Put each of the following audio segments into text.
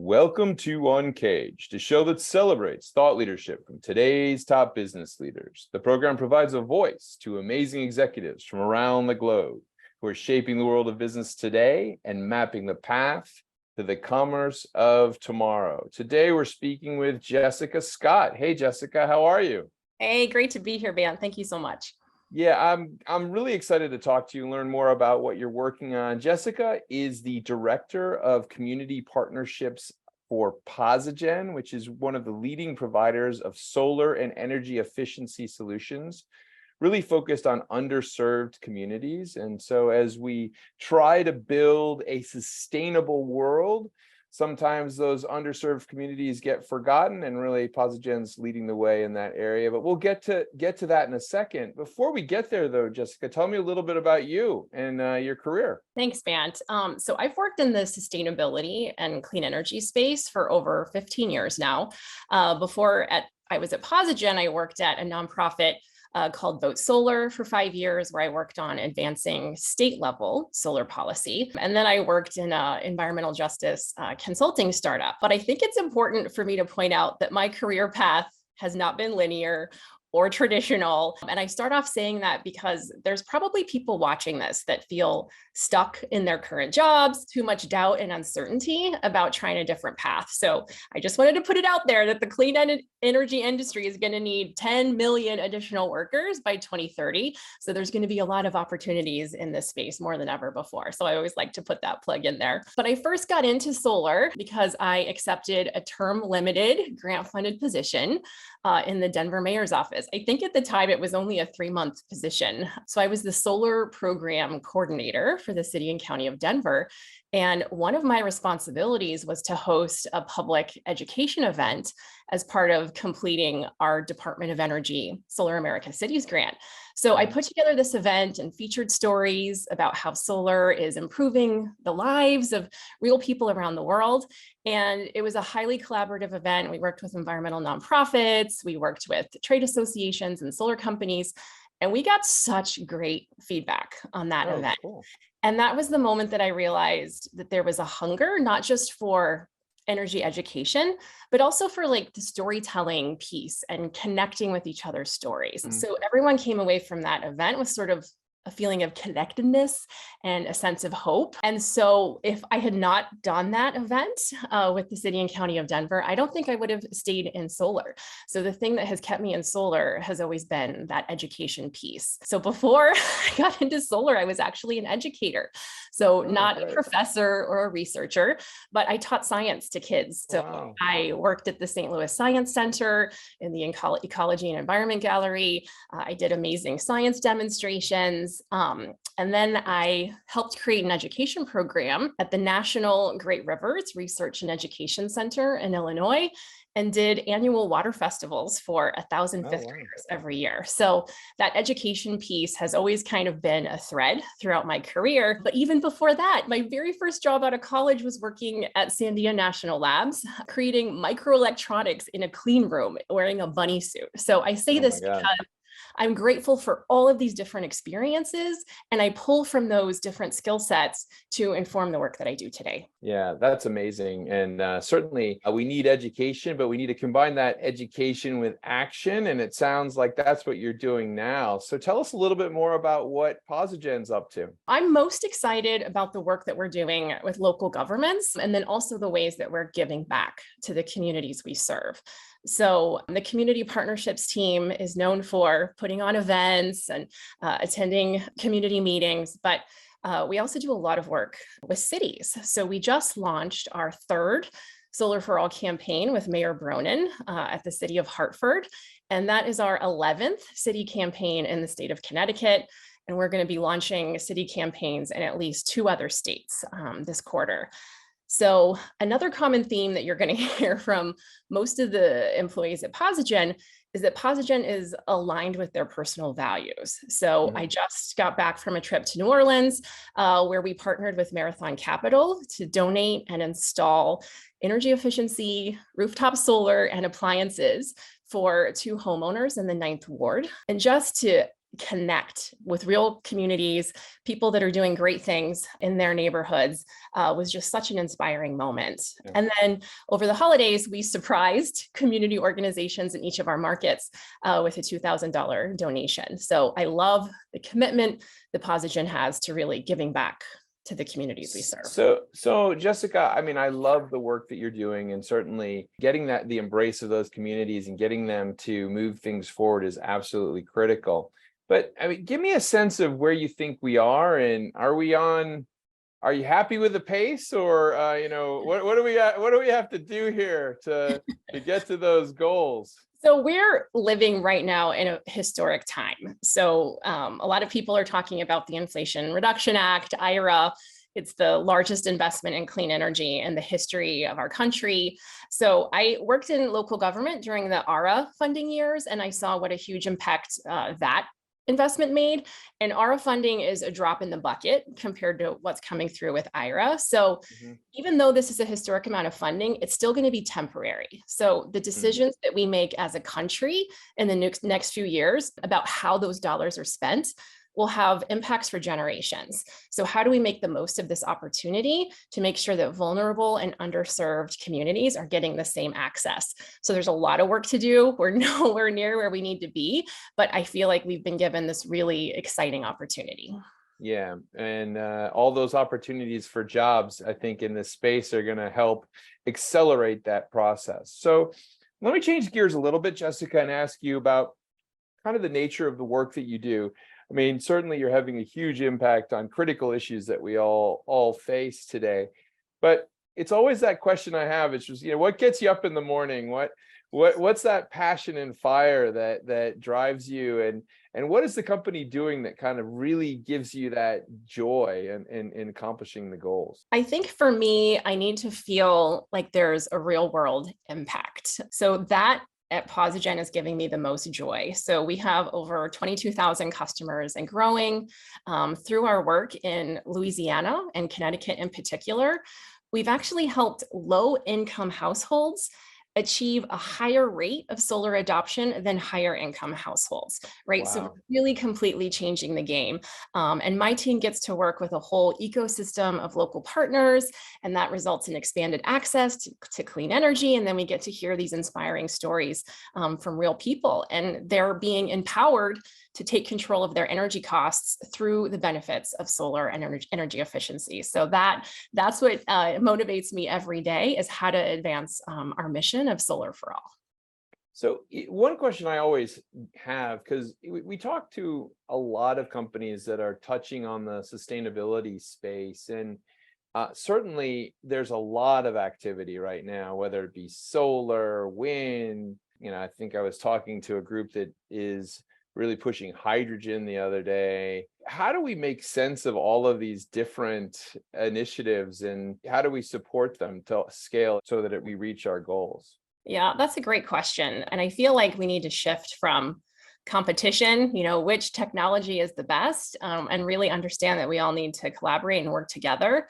Welcome to Uncaged, a show that celebrates thought leadership from today's top business leaders. The program provides a voice to amazing executives from around the globe who are shaping the world of business today and mapping the path to the commerce of tomorrow. Today, we're speaking with Jessica Scott. Hey, Jessica, how are you? Hey, great to be here, Ben. Thank you so much. Yeah, I'm really excited to talk to you and learn more about what you're working on. Jessica is the Director of Community Partnerships for Posigen, which is one of the leading providers of solar and energy efficiency solutions, really focused on underserved communities. And so as we try to build a sustainable world, sometimes those underserved communities get forgotten, and really Posigen's leading the way in that area. But we'll get to that in a second. Before we get there, though, Jessica, tell me a little bit about you and your career. Thanks, Bant. So I've worked in the sustainability and clean energy space for over 15 years now. I was at Posigen, I worked at a nonprofit called Vote Solar for 5 years, where I worked on advancing state level solar policy. And then I worked in an environmental justice consulting startup. But I think it's important for me to point out that my career path has not been linear or traditional. And I start off saying that because there's probably people watching this that feel stuck in their current jobs, too much doubt and uncertainty about trying a different path. So I just wanted to put it out there that the clean energy industry is going to need 10 million additional workers by 2030. So there's going to be a lot of opportunities in this space more than ever before. So I always like to put that plug in there. But I first got into solar because I accepted a term limited grant funded position in the Denver mayor's office. I think at the time it was only a 3-month position. So I was the solar program coordinator for the city and county of Denver. And one of my responsibilities was to host a public education event as part of completing our Department of Energy Solar America Cities grant. So I put together this event and featured stories about how solar is improving the lives of real people around the world. And it was a highly collaborative event. We worked with environmental nonprofits, we worked with trade associations and solar companies, and we got such great feedback on that event. Cool. And that was the moment that I realized that there was a hunger, not just for energy education, but also for like the storytelling piece and connecting with each other's stories. So everyone came away from that event with sort of a feeling of connectedness and a sense of hope. And so if I had not done that event with the city and county of Denver, I don't think I would have stayed in solar. So the thing that has kept me in solar has always been that education piece. So before I got into solar, I was actually an educator. So not a professor or a researcher, but I taught science to kids. So I worked at the St. Louis Science Center in the Ecology and Environment Gallery. I did amazing science demonstrations. And then I helped create an education program at the National Great Rivers Research and Education Center in Illinois, and did annual water festivals for 1,000 fifth graders every year. So that education piece has always kind of been a thread throughout my career. But even before that, my very first job out of college was working at Sandia National Labs, creating microelectronics in a clean room, wearing a bunny suit. So I say this because I'm grateful for all of these different experiences, and I pull from those different skill sets to inform the work that I do today. Yeah, that's amazing. And certainly we need education, but we need to combine that education with action. And it sounds like that's what you're doing now. So tell us a little bit more about what Posigen's up to. I'm most excited about the work that we're doing with local governments, and then also the ways that we're giving back to the communities we serve. So the community partnerships team is known for putting on events and attending community meetings, but we also do a lot of work with cities. So we just launched our 3rd Solar for All campaign with Mayor Bronin at the city of Hartford. And that is our 11th city campaign in the state of Connecticut. And we're going to be launching city campaigns in at least 2 other states this quarter. So another common theme that you're going to hear from most of the employees at Posigen is that Posigen is aligned with their personal values. So I just got back from a trip to New Orleans where we partnered with Marathon Capital to donate and install energy efficiency, rooftop solar, and appliances for 2 homeowners in the 9th Ward. And just to connect with real communities, people that are doing great things in their neighborhoods, was just such an inspiring moment. Yeah. And then over the holidays, we surprised community organizations in each of our markets with a $2,000 donation. So I love the commitment that Posigen has to really giving back to the communities we serve. So Jessica, I mean, I love the work that you're doing, and certainly getting the embrace of those communities and getting them to move things forward is absolutely critical. But I mean, give me a sense of where you think we are, and are you happy with the pace, or what do we have to do here to get to those goals? So we're living right now in a historic time. So a lot of people are talking about the Inflation Reduction Act, IRA. It's the largest investment in clean energy in the history of our country. So I worked in local government during the ARA funding years, and I saw what a huge impact that investment made. And ARA funding is a drop in the bucket compared to what's coming through with IRA. So even though this is a historic amount of funding, it's still going to be temporary. So the decisions that we make as a country in the next few years about how those dollars are spent will have impacts for generations. So how do we make the most of this opportunity to make sure that vulnerable and underserved communities are getting the same access? So there's a lot of work to do. We're nowhere near where we need to be, but I feel like we've been given this really exciting opportunity. Yeah, and all those opportunities for jobs, I think, in this space are going to help accelerate that process. So let me change gears a little bit, Jessica, and ask you about kind of the nature of the work that you do. I mean, certainly you're having a huge impact on critical issues that we all face today. But it's always that question I have. It's just, what gets you up in the morning? What's that passion and fire that drives you? And what is the company doing that kind of really gives you that joy in accomplishing the goals? I think for me, I need to feel like there's a real world impact. So that at Posigen is giving me the most joy. So we have over 22,000 customers and growing through our work in Louisiana and Connecticut in particular. We've actually helped low income households achieve a higher rate of solar adoption than higher income households, right? Wow. So we're really completely changing the game. And my team gets to work with a whole ecosystem of local partners, and that results in expanded access to clean energy. And then we get to hear these inspiring stories from real people, and they're being empowered to take control of their energy costs through the benefits of solar and energy efficiency. So that's what motivates me every day, is how to advance our mission of solar for all. So one question I always have, because we talk to a lot of companies that are touching on the sustainability space, and certainly there's a lot of activity right now, whether it be solar, wind. I think I was talking to a group that is really pushing hydrogen the other day. How do we make sense of all of these different initiatives, and how do we support them to scale so that we reach our goals? Yeah, that's a great question. And I feel like we need to shift from competition, which technology is the best, and really understand that we all need to collaborate and work together.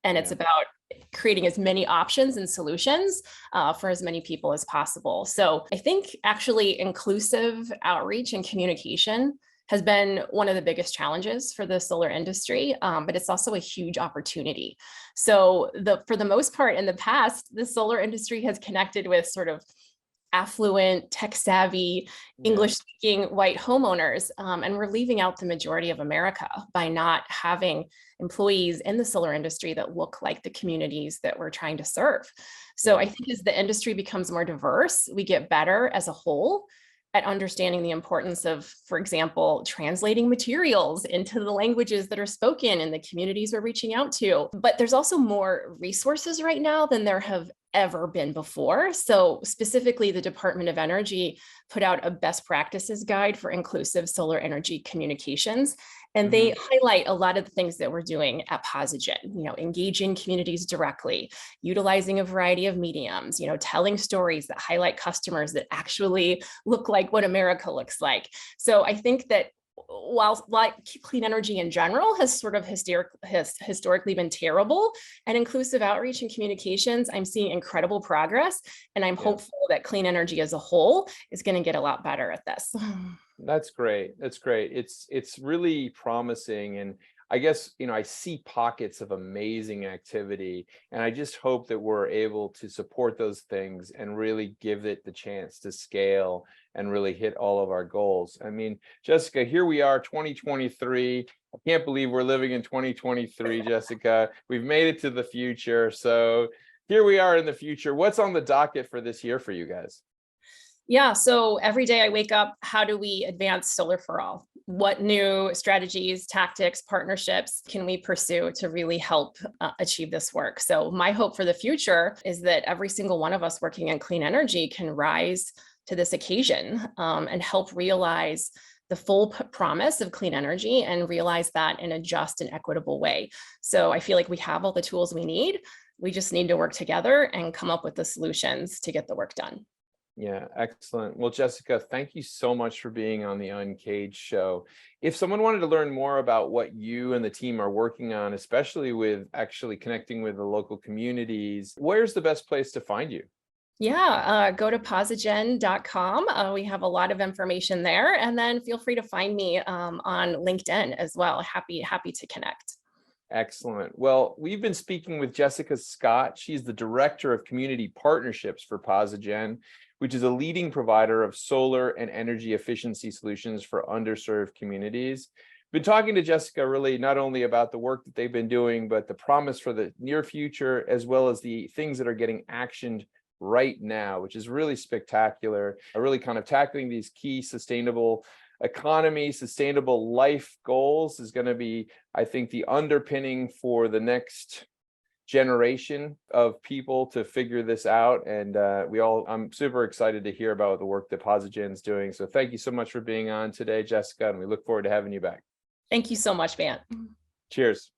And it's about creating as many options and solutions for as many people as possible. So I think actually inclusive outreach and communication has been one of the biggest challenges for the solar industry, but it's also a huge opportunity. So for the most part in the past, the solar industry has connected with sort of affluent, tech-savvy, English-speaking white homeowners, and we're leaving out the majority of America by not having employees in the solar industry that look like the communities that we're trying to serve. So I think as the industry becomes more diverse, we get better as a whole at understanding the importance of, for example, translating materials into the languages that are spoken in the communities we're reaching out to. But there's also more resources right now than there have ever been before. So specifically, the Department of Energy put out a best practices guide for inclusive solar energy communications. And they highlight a lot of the things that we're doing at Posigen, engaging communities directly, utilizing a variety of mediums, telling stories that highlight customers that actually look like what America looks like. So I think that while clean energy in general has sort of historically been terrible, and inclusive outreach and communications, I'm seeing incredible progress. And I'm hopeful that clean energy as a whole is going to get a lot better at this. That's great. That's great. It's really promising. And I guess, I see pockets of amazing activity, and I just hope that we're able to support those things and really give it the chance to scale and really hit all of our goals. I mean, Jessica, here we are, 2023. I can't believe we're living in 2023, Jessica. We've made it to the future. So here we are in the future. What's on the docket for this year for you guys? Yeah, so every day I wake up, how do we advance solar for all? What new strategies, tactics, partnerships can we pursue to really help achieve this work? So my hope for the future is that every single one of us working in clean energy can rise to this occasion and help realize the full promise of clean energy and realize that in a just and equitable way. So I feel like we have all the tools we need. We just need to work together and come up with the solutions to get the work done. Yeah, excellent. Well, Jessica, thank you so much for being on the Uncaged show. If someone wanted to learn more about what you and the team are working on, especially with actually connecting with the local communities, where's the best place to find you? Yeah, go to posigen.com. We have a lot of information there. And then feel free to find me on LinkedIn as well. Happy to connect. Excellent. Well, we've been speaking with Jessica Scott. She's the Director of Community Partnerships for Posigen, which is a leading provider of solar and energy efficiency solutions for underserved communities. Been talking to Jessica really not only about the work that they've been doing, but the promise for the near future, as well as the things that are getting actioned right now, which is really spectacular. Really kind of tackling these key sustainable economy, sustainable life goals is going to be, I think, the underpinning for the next generation of people to figure this out. And I'm super excited to hear about the work that Posigen's doing. So thank you so much for being on today, Jessica, and we look forward to having you back. Thank you so much, Vant. Cheers.